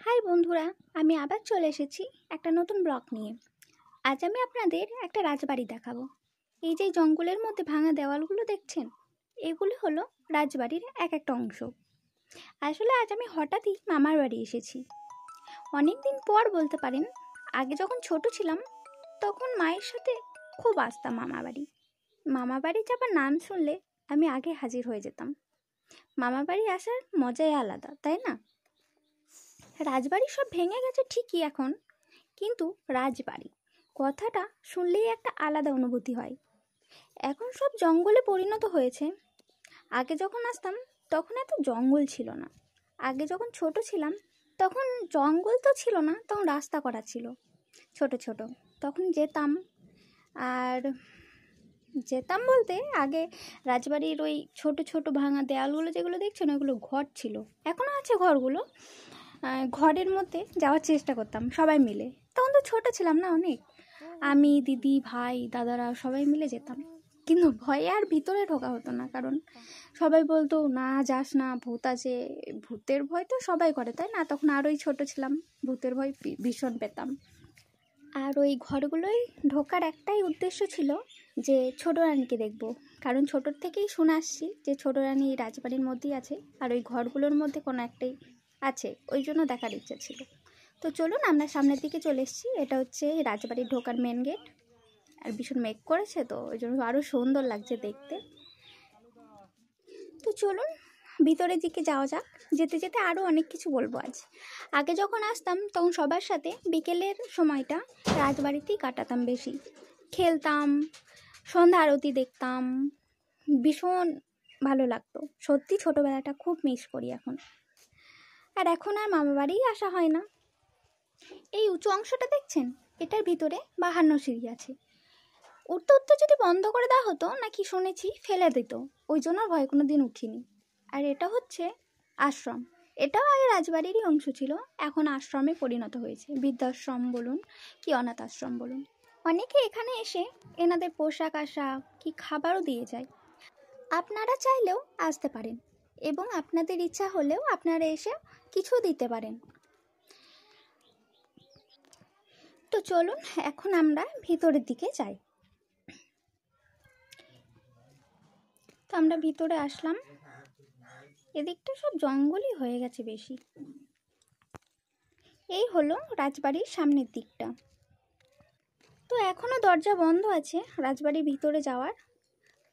High বন্ধুরা, আমি আবার চলে এসেছি একটা নতুন ব্লগ নিয়ে। আজ আমি আপনাদের একটা রাজবাড়ি দেখাবো। এই যে জঙ্গলের মধ্যে ভাঙা দেওয়ালগুলো দেখছেন, এগুলো হলো রাজবাড়ির এক একটা অংশ। আসলে আজ আমি হঠাৎই মামার বাড়ি এসেছি। অনেক দিন পর বলতে পারেন। আগে যখন ছোট ছিলাম তখন মায়ের সাথে খুব আসতাম মামা বাড়ি যাবার নাম শুনলে আমি আগে হাজির হয়ে যেতাম। মামা বাড়ি আসার মজাই আলাদা, তাই না? রাজবাড়ি সব ভেঙে গেছে ঠিকই এখন, কিন্তু রাজবাড়ি কথাটা শুনলেই একটা আলাদা অনুভূতি হয়। এখন সব জঙ্গলে পরিণত হয়েছে। আগে যখন আসতাম তখন এত জঙ্গল ছিল না। আগে যখন ছোট ছিলাম তখন জঙ্গল তো ছিল না, তখন রাস্তা করা ছিল ছোট ছোট। তখন আর যেতাম বলতে আগে রাজবাড়ির ওই ছোট ছোট ভাঙা দেয়ালগুলো যেগুলো দেখছেন ওগুলো ঘর ছিল, এখনও আছে ঘরগুলো। ঘরের মধ্যে যাওয়ার চেষ্টা করতাম সবাই মিলে। তখন তো ছোট ছিলাম না অনেক, আমি, দিদি, ভাই, দাদারা সবাই মিলে যেতাম। কিন্তু ভয়ে আর ভিতরে ঢোকা হতো না, কারণ সবাই বলতো না যাস না, ভূত আছে। ভূতের ভয় তো সবাই করে, তাই না? তখন আরোই ছোট ছিলাম, ভূতের ভয় ভীষণ পেতাম। আর ওই ঘরগুলোই ঢোকার একটাই উদ্দেশ্য ছিল যে ছোট রানীকে দেখব, কারণ ছোটোর থেকেই শুনে আসছি যে ছোট রানী রাজবাড়ির মধ্যেই আছে, আর ওই ঘরগুলোর মধ্যে কোনো একটাই আছে, ওই জন্য দেখার ইচ্ছা ছিল। তো চলুন আমরা সামনের দিকে চলে এসেছি। এটা হচ্ছে রাজবাড়ির ঢোকার মেন গেট। আর ভীষণ মেঘ করেছে, তো ওই জন্য আরও সুন্দর লাগছে দেখতে। তো চলুন ভিতরের দিকে যাওয়া যাক। যেতে যেতে আরও অনেক কিছু বলবো আজ। আগে যখন আসতাম তখন সবার সাথে বিকেলের সময়টা রাজবাড়িতেই কাটাতাম বেশি। খেলতাম, সন্ধ্যা আরতি দেখতাম, ভীষণ ভালো লাগতো। সত্যি ছোটোবেলাটা খুব মিস করি এখন। আর এখন আর মামা বাড়িই আসা হয় না। এই উঁচু অংশটা দেখছেন, এটার ভিতরে 52 সিঁড়ি আছে। উঠতে উঠতে যদি বন্ধ করে দেওয়া হতো নাকি শুনেছি ফেলে দিত, ওই জন্য ভয় কোনো দিন উঠিনি। আর এটা হচ্ছে আশ্রম। এটাও আগে রাজবাড়িরই অংশ ছিল, এখন আশ্রমে পরিণত হয়েছে। বৃদ্ধাশ্রম বলুন কি অনাথ আশ্রম বলুন। অনেকে এখানে এসে এনাদের পোশাক আশাক কি খাবারও দিয়ে যায়। আপনারা চাইলেও আসতে পারেন, এবং আপনাদের ইচ্ছা হলেও আপনারা এসে কিছু দিতে পারেন। তো চলুন এখন আমরা ভিতরের দিকে যাই। তো আমরা ভিতরে আসলাম। এদিকটা সব জঙ্গলই হয়ে গেছে বেশি। এই হলো রাজবাড়ির সামনের দিকটা। তো এখনো দরজা বন্ধ আছে রাজবাড়ির ভিতরে যাওয়ার।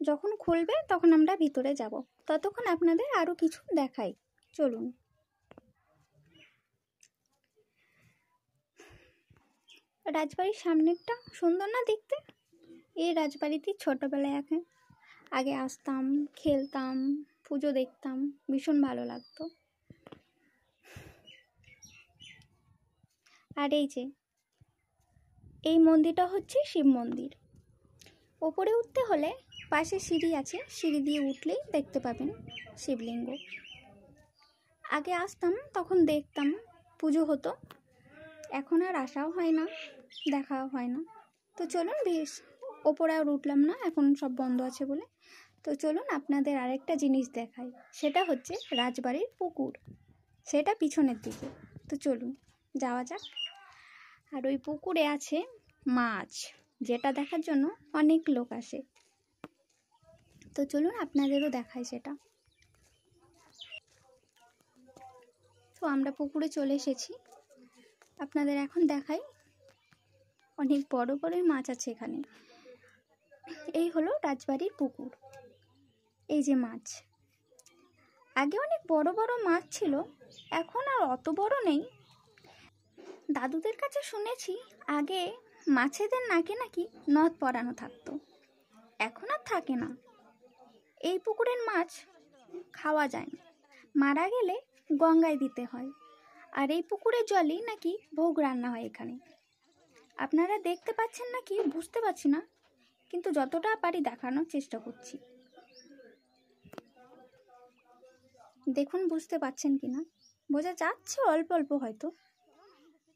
যখন খুলবে তখন আমরা ভিতরে যাব। ততক্ষণ আপনাদের আরো কিছু দেখাই, চলুন। রাজবাড়ির সামনেরটা সুন্দর না দেখতে? এই রাজবাড়িতে ছোটবেলায় আগে আসতাম, খেলতাম, পুজো দেখতাম, ভীষণ ভালো লাগতো। আর এই মন্দিরটা হচ্ছে শিব মন্দির। ওপরে উঠতে হলে পাশে সিঁড়ি আছে, সিঁড়ি দিয়ে উঠলেই দেখতে পাবেন শিবলিঙ্গ। আগে আসতাম তখন দেখতাম পুজো হতো, এখন আর আসাও হয় না, দেখাও হয় না। তো চলুন, বেশ ওপরে আর উঠলাম না, এখন সব বন্ধ আছে বলে। তো চলুন আপনাদের আরেকটা জিনিস দেখাই, সেটা হচ্ছে রাজবাড়ির পুকুর। সেটা পিছনের দিকে। তো চলুন যাওয়া যাক। আর ওই পুকুরে আছে মাছ, যেটা দেখার জন্য অনেক লোক আসে। তো চলুন আপনাদেরও দেখাই সেটা। তো আমরা পুকুরে চলে এসেছি, আপনাদের এখন দেখাই। অনেক বড় বড়ই মাছ আছে এখানে। এই হলো রাজবাড়ির পুকুর। এই যে মাছ, আগে অনেক বড় বড় মাছ ছিল, এখন আর অত বড় নেই। দাদুদের কাছে শুনেছি আগে মাছেদের নাকি নাকি নথ পরানো থাকতো, এখন আর থাকে না। এই পুকুরের মাছ খাওয়া যায় না, মারা গেলে গঙ্গায় দিতে হয়। আর এই পুকুরের জলই নাকি ভোগ রান্না হয় এখানে। আপনারা দেখতে পাচ্ছেন নাকি বুঝতে পারছি না, কিন্তু যতটা পারি দেখানোর চেষ্টা করছি। দেখুন বুঝতে পাচ্ছেন কিনা, বোঝা যাচ্ছে অল্প অল্প হয়তো,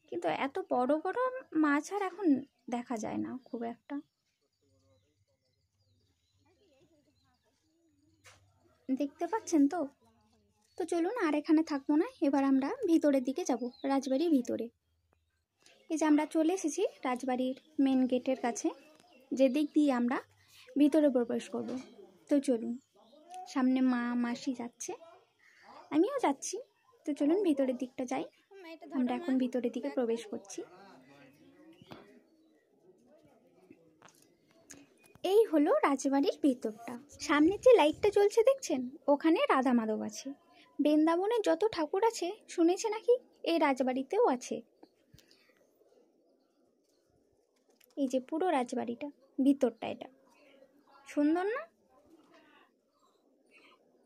কিন্তু এত বড় বড় মাছ আর এখন দেখা যায় না খুব একটা। দেখতে পাচ্ছেন তো? তো চলুন আর এখানে থাকবো না, এবার আমরা ভিতরের দিকে যাব, রাজবাড়ির ভিতরে। এই যে আমরা চলে এসেছি রাজবাড়ির মেন গেটের কাছে, যে দিক দিয়ে আমরা ভিতরে প্রবেশ করব। তো চলুন, সামনে মা মাসি যাচ্ছে, আমিও যাচ্ছি। তো চলুন ভিতরের দিকটা যাই। আমরা এখন ভিতরের দিকে প্রবেশ করছি। এই হলো রাজবাড়ির ভিতরটা। সামনে যে লাইটটা জ্বলছে দেখছেন, ওখানে রাধা মাধব আছে। বৃন্দাবনের যত ঠাকুর আছে শুনেছে নাকি এই রাজবাড়িতেও আছে। এই যে পুরো রাজবাড়িটা, ভিতরটা, এটা সুন্দর না?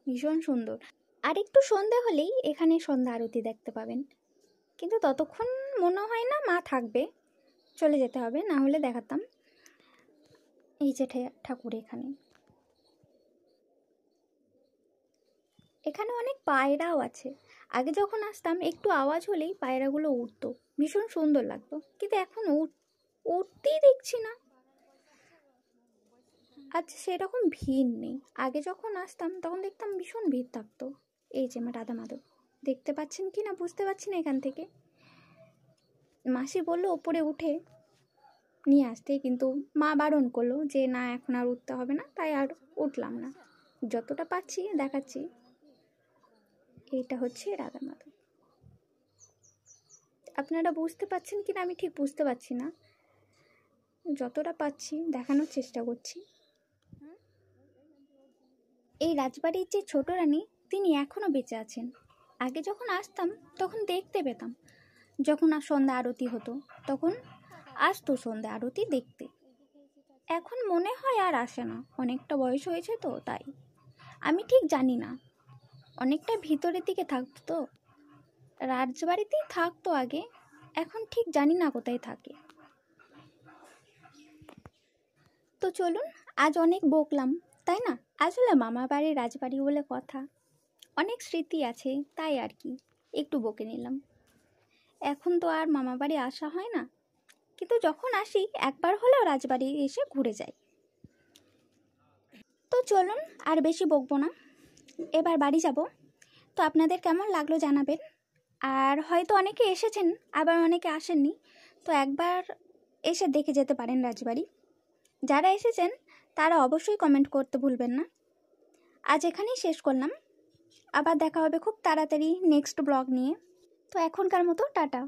ভীষণ সুন্দর। আর একটু সন্ধে হলেই এখানে সন্ধ্যা আরতি দেখতে পাবেন, কিন্তু ততক্ষণ মনে হয় না মা থাকবে, চলে যেতে হবে, না হলে দেখাতাম। এই যে ঠাকুর এখানে, এখানে অনেক পায়রাও আছে। আগে যখন আসতাম একটু আওয়াজ হলেই পায়রাগুলো উঠতো, ভীষণ সুন্দর লাগতো, কিন্তু এখন উঠতেই দেখছি না। আজ সেরকম ভিড় নেই। আগে যখন আসতাম তখন দেখতাম ভীষণ ভিড় থাকতো। এই যে আমার রাধা মাধব, দেখতে পাচ্ছেন কি না বুঝতে পারছি না। এখান থেকে মাসি বললো ওপরে উঠে নিয়ে আসতে, কিন্তু মা বারণ করলো যে না এখন আর উঠতে হবে না, তাই আর উঠলাম না। যতটা পাচ্ছি দেখাচ্ছি। এইটা হচ্ছে রাধা মাধব। আপনারা বুঝতে পারছেন কিনা আমি ঠিক বুঝতে পারছি না, যতটা পাচ্ছি দেখানোর চেষ্টা করছি। এই রাজবাড়ির যে ছোট রানী, তিনি এখনও বেঁচে আছেন। আগে যখন আসতাম তখন দেখতে পেতাম, যখন সন্ধ্যা আরতি হতো তখন আসতো সন্ধ্যা আরতি দেখতে। এখন মনে হয় আর আসে না, অনেকটা বয়স হয়েছে তো তাই। আমি ঠিক জানি না, অনেকটা ভিতরের দিকে থাকতো তো, রাজবাড়িতেই থাকতো আগে, এখন ঠিক জানি না কোথায় থাকে। তো চলুন, আজ অনেক বকলাম তাই না? আসলে মামা বাড়ি রাজবাড়ি বলে কথা, অনেক স্মৃতি আছে তাই আর কি একটু বকে নিলাম। এখন তো আর মামা বাড়ি আসা হয় না, কিন্তু যখন আসি একবার হলেও রাজবাড়ি এসে ঘুরে যাই। তো চলুন আর বেশি বকবো না, এবার বাড়ি যাব। তো আপনাদের কেমন লাগলো জানাবেন। আর হয়তো অনেকে এসেছেন, আবার অনেকে আসেননি, তো একবার এসে দেখে যেতে পারেন রাজবাড়ি। যারা এসেছেন তারা অবশ্যই কমেন্ট করতে ভুলবেন না। আজ এখানেই শেষ করলাম, আবার দেখা হবে খুব তাড়াতাড়ি নেক্সট ব্লগ নিয়ে। তো এখনকার মতো টাটা।